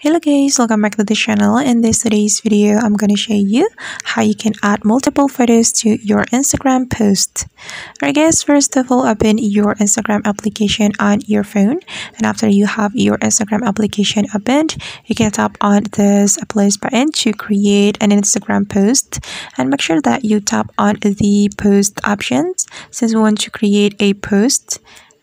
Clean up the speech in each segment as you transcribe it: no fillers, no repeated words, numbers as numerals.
Hello guys, welcome back to the channel. In today's video, I'm going to show you how you can add multiple photos to your Instagram post. Alright guys, first of all, open your Instagram application on your phone, and after you have your Instagram application opened, you can tap on this plus button to create an Instagram post, and make sure that you tap on the post options since we want to create a post.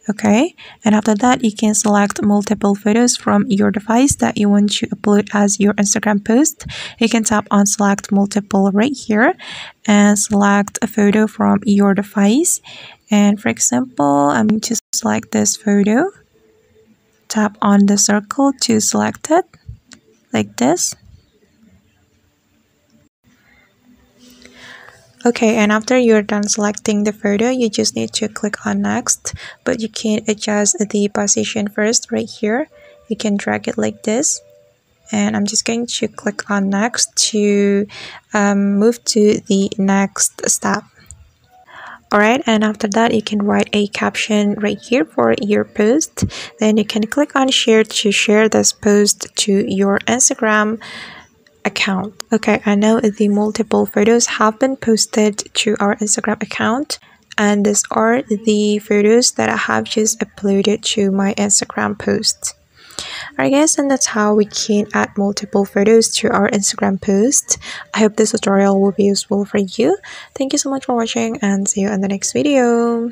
Okay, and after that you can select multiple photos from your device that you want to upload as your Instagram post. You can tap on select multiple right here and select a photo from your device, and for example I'm going to select this photo. Tap on the circle to select it like this. Okay, and after you're done selecting the photo, you just need to click on next, but you can adjust the position first right here. You can drag it like this, and I'm just going to click on next to move to the next step. Alright, and after that you can write a caption right here for your post. Then you can click on share to share this post to your Instagram account. Okay, I know the multiple photos have been posted to our Instagram account, and these are the photos that I have just uploaded to my Instagram post. Alright guys, and that's how we can add multiple photos to our Instagram post. I hope this tutorial will be useful for you. Thank you so much for watching, and see you in the next video.